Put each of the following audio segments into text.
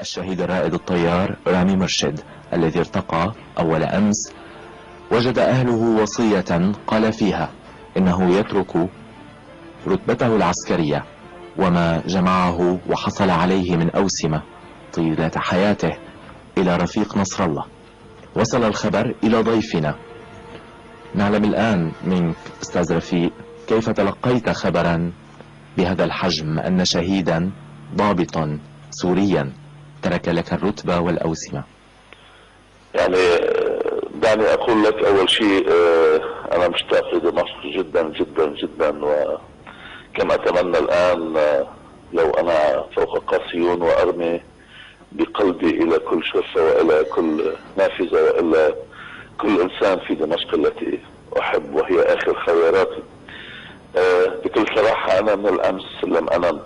الشهيد الرائد الطيار رامي مرشد الذي ارتقى أول أمس، وجد أهله وصية قال فيها إنه يترك رتبته العسكرية وما جمعه وحصل عليه من أوسمة طيلة حياته إلى رفيق نصر الله. وصل الخبر إلى ضيفنا. نعلم الآن منك أستاذ رفيق كيف تلقيت خبرا بهذا الحجم أن شهيدا ضابطا سوريا ترك لك الرتبة والأوسمة. يعني دعني أقول لك أول شيء أنا مشتاق لدمشق جدا جدا جدا، وكم أتمنى الآن لو أنا فوق قاسيون وأرمي بقلبي إلى كل شرفة وإلى كل نافذة وإلى كل إنسان في دمشق التي أحب وهي آخر خياراتي. بكل صراحة أنا من الأمس لم أنم،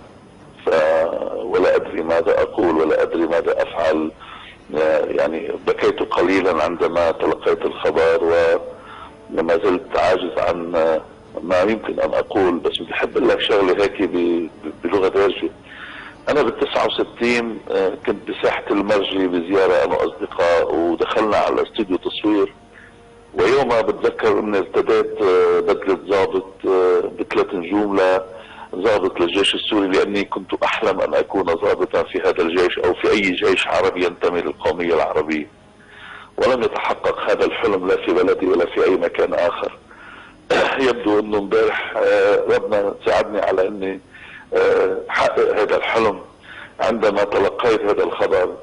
ولا أدري ماذا أقول ولا أدري ماذا أفعل. يعني بكيت قليلا عندما تلقيت الخبر وما زلت عاجز عن ما يمكن أن أقول، بس بدي أحب لك شغلة هيك بلغة دارجة. أنا بال69 كنت بساحة المرجي بزيارة أنا وأصدقاء، ودخلنا على استوديو تصوير، ويومها بتذكر اني ارتديت بدلة ضابط ب3 نجوم لضابط للجيش السوري، لاني كنت احلم ان اكون ضابطا في هذا الجيش او في اي جيش عربي ينتمي للقومية العربية، ولم يتحقق هذا الحلم لا في بلدي ولا في اي مكان اخر. يبدو انه امبارح ربنا ساعدني على اني احقق هذا الحلم عندما تلقيت هذا الخبر.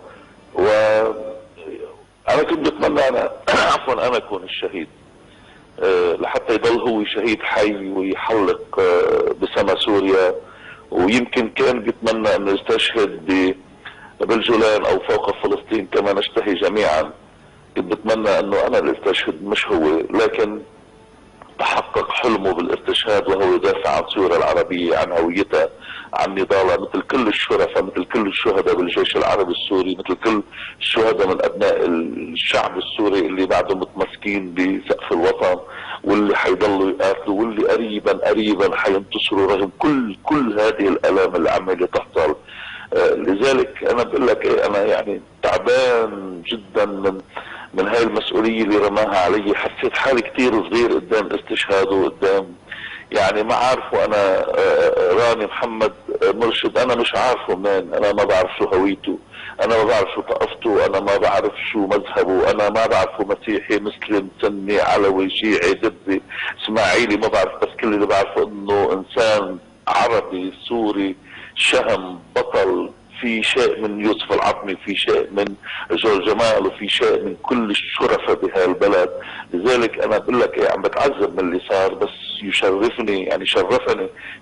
انا كنت بتمنى انا عفوا انا اكون الشهيد لحتى يضل هو شهيد حي ويحلق بسما سوريا، ويمكن كان بيتمنى انه يستشهد بالجولان او فوق فلسطين كما نشتهي جميعا. كنت بتمنى انه انا اللي استشهد مش هو، لكن تحقق حلمه بالاستشهاد وهو يدافع عن سوريا العربية، عن هويتها، عن نضالها، مثل كل الشرفاء، مثل كل الشهداء بالجيش العربي السوري، مثل كل الشهداء من ابناء الشعب السوري اللي بعدهم متمسكين بسقف الوطن، واللي حيضلوا يقاتلوا، واللي قريبا حينتصروا رغم كل هذه الالام اللي عمالة تحصل. لذلك انا بقول لك انا يعني تعبان جدا من هاي المسؤولية اللي رماها علي. حسيت حالي كتير صغير قدام استشهاده، قدام يعني ما عارفه انا رامي محمد مرشد، انا مش عارفه منين، انا ما بعرف شو هويته، انا ما بعرف شو ثقافته، انا ما بعرف شو مذهبه، انا ما بعرفه مسيحي مسلم سني علوي شيعي دبي اسماعيلي، ما بعرف، بس كل اللي بعرفه انه انسان عربي سوري شهم بطل، في شيء من يوسف العظمي، في شيء من جورج جمال، وفي شيء من كل الشرفاء بهذا البلد. لذلك انا بقول لك عم بتعذب من اللي صار، بس يشرفني يعني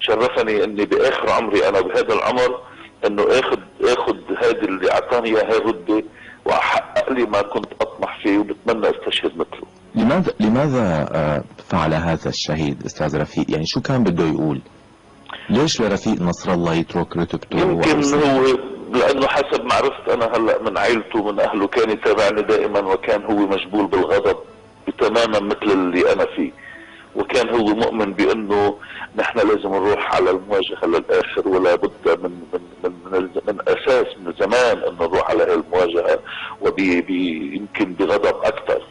شرفني اني باخر عمري انا بهذا العمر انه اخذ هذه اللي اعطاني اياها الرتبه واحقق لي ما كنت اطمح فيه، وبتمنى استشهد مثله. لماذا فعل هذا الشهيد استاذ رفيق؟ يعني شو كان بده يقول؟ ليش لرفيق نصر الله يترك رتبته؟ يمكن هو لانه حسب ما عرفت انا هلا من عائلته من اهله كان يتابعني دائما، وكان هو مجبول بالغضب تماما مثل اللي انا فيه، وكان هو مؤمن بانه نحن لازم نروح على المواجهه للاخر، ولا بد من اساس من زمان انه نروح على المواجهه، ويمكن بغضب اكثر.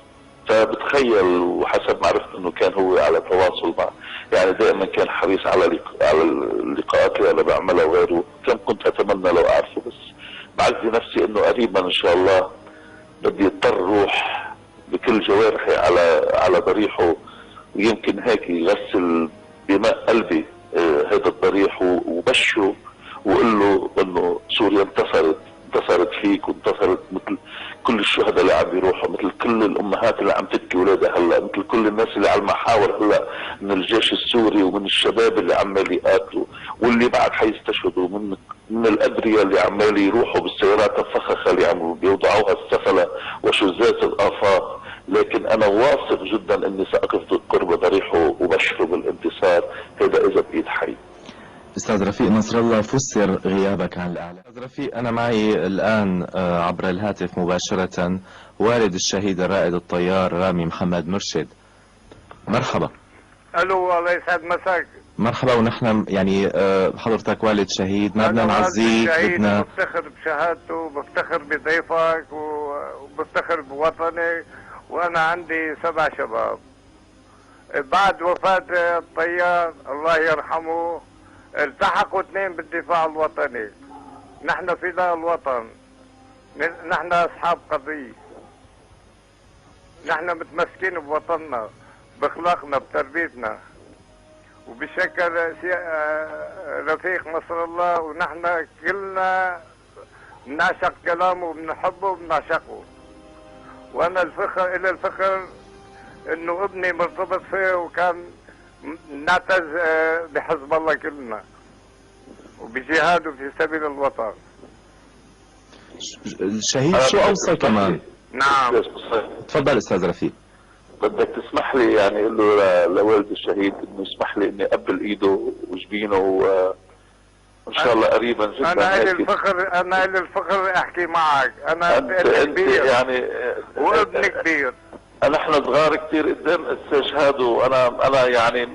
فبتخيل وحسب ما عرفت انه كان هو على تواصل مع، يعني دائما كان حريص على اللقاءات اللي انا بعملها وغيره. كم كنت اتمنى لو اعرفه، بس بعزي نفسي انه قريبا ان شاء الله بدي اضطر روح بكل جوارحي على ضريحه، ويمكن هيك يغسل بماء قلبي هذا الضريح وبشره وقول له انه سوريا انتصرت فيك، وانتصرت مثل كل الشهداء اللي عم بيروحوا، مثل كل الامهات اللي عم تبكي اولادها هلا، مثل كل الناس اللي على المحاور هلا من الجيش السوري، ومن الشباب اللي عمال يقاتلوا، واللي بعد حيستشهدوا، من الابرياء اللي عمال يروحوا بالسيارات الفخخه اللي عم بيوضعوها السفله وشذات الافاق. لكن انا واثق جدا اني ساقف قرب ضريحه وبشره بالانتصار، هذا اذا بايد حي. استاذ رفيق نصر الله، فسر غيابك عن الاعلام. استاذ رفيق انا معي الان عبر الهاتف مباشرة والد الشهيد الرائد الطيار رامي محمد مرشد. مرحبا. الو، الله يسعد مساك. مرحبا. ونحن يعني حضرتك والد شهيد، ما بدنا أنا والدي نعزيك، شهيد بدنا وبفتخر بشهادته، بفتخر بضيفك وبفتخر بوطني. وأنا عندي 7 شباب. بعد وفاة الطيار الله يرحمه التحقوا 2 بالدفاع الوطني. نحن فداء الوطن، نحن أصحاب قضية، نحن متمسكين بوطننا، باخلاقنا، بتربيتنا، وبشكل رفيق نصر الله. ونحن كلنا بنعشق كلامه وبنحبه وبنعشقه. وانا الى الفخر انه ابني مرتبط فيه، وكان نعتز بحزب الله كلنا وبجهاده في سبيل الوطن. الشهيد شو اوصى كمان؟ نعم. تفضل استاذ رفيق. بدك تسمح لي يعني اقول له لوالد الشهيد انه يسمح لي اني اقبل ايده وجبينه وان شاء الله قريبا جدا. انا الي الفخر احكي معك. انا انت كبير يعني وابني كبير. نحن صغار كثير قدام استشهاد. وانا يعني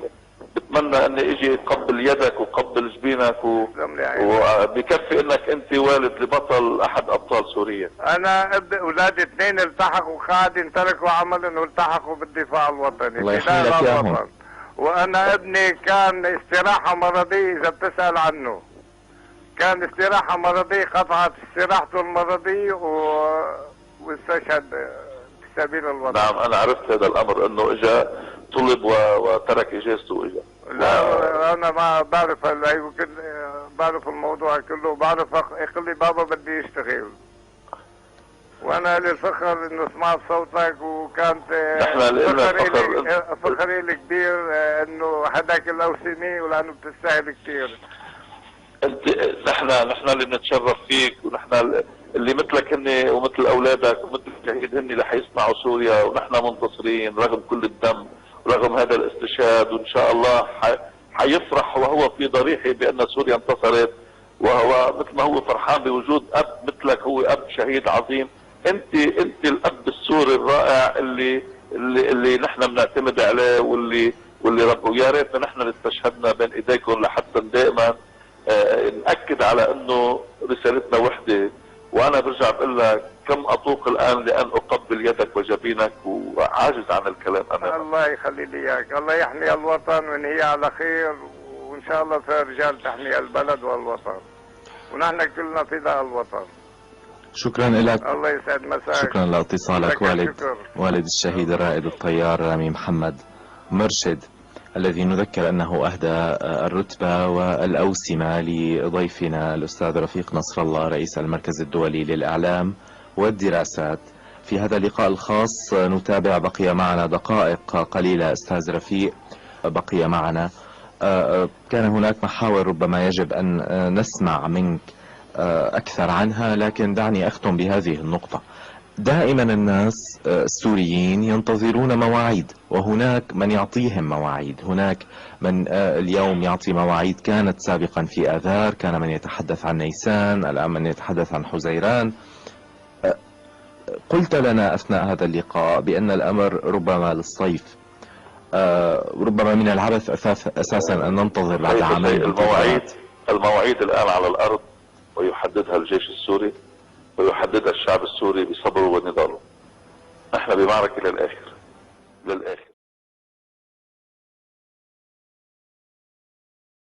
بتمنى اني اجي اقبل يدك وقبل جبينك وبكفي انك انت والد لبطل احد ابطال سوريا. انا اولادي 2 التحقوا قاعدين تركوا عملا والتحقوا بالدفاع الوطني. الله يحمي لك اياهم. وانا ابني كان استراحة مرضية، اذا بتسأل عنه كان استراحة مرضية، قطعت استراحته المرضية واستشهد في سبيل الوطن. نعم انا عرفت هذا الامر انه اجى طلب وترك اجازته واجا. لا انا ما بعرف يمكن بعرف الموضوع كله. بعرف يقول لي بابا بدي اشتغل. وانا للفخر انه سمعت صوتك، وكانت فخر لي كبير انه حداك الاوسمي، ولانه بتستاهل كثير. نحن اللي بنتشرف فيك، ونحن اللي مثلك هن ومثل اولادك ومثل الشهيد هن اللي حيصنعوا سوريا، ونحن منتصرين رغم كل الدم ورغم هذا الاستشهاد. وان شاء الله حيفرح وهو في ضريحه بان سوريا انتصرت، وهو مثل ما هو فرحان بوجود اب مثلك، هو اب شهيد عظيم. انت الاب السوري الرائع اللي نحن بنعتمد عليه، واللي ربه. يا ريتنا نحن اللي استشهدنا بين ايديكم لحتى دائما نأكد على انه رسالتنا وحده. وانا برجع بقول لك كم اطوق الان لان اقبل يدك وجبينك، وعاجز عن الكلام امامك. الله يخلي لي اياك. الله يحمي الوطن وينهي على خير، وان شاء الله في رجال تحمي البلد والوطن، ونحن كلنا فداء الوطن. شكرا لك. الله يسعد مساك. شكرا لاتصالك والد الشهيد الرائد الطيار رامي محمد مرشد، الذي نذكر أنه أهدى الرتبة والأوسمة لضيفنا الأستاذ رفيق نصر الله رئيس المركز الدولي للإعلام والدراسات. في هذا اللقاء الخاص نتابع. بقي معنا دقائق قليلة أستاذ رفيق، بقي معنا. كان هناك محاور ربما يجب أن نسمع منك أكثر عنها، لكن دعني أختم بهذه النقطة. دائما الناس السوريين ينتظرون مواعيد، وهناك من يعطيهم مواعيد. هناك من اليوم يعطي مواعيد كانت سابقا في آذار، كان من يتحدث عن نيسان، الآن من يتحدث عن حزيران. قلت لنا أثناء هذا اللقاء بأن الأمر ربما للصيف، ربما من العبث أساسا أن ننتظر بعد عامين. المواعيد الآن على الأرض، ويحددها الجيش السوري ويحددها الشعب السوري بصبره ونضاله. نحن بمعركة للآخر.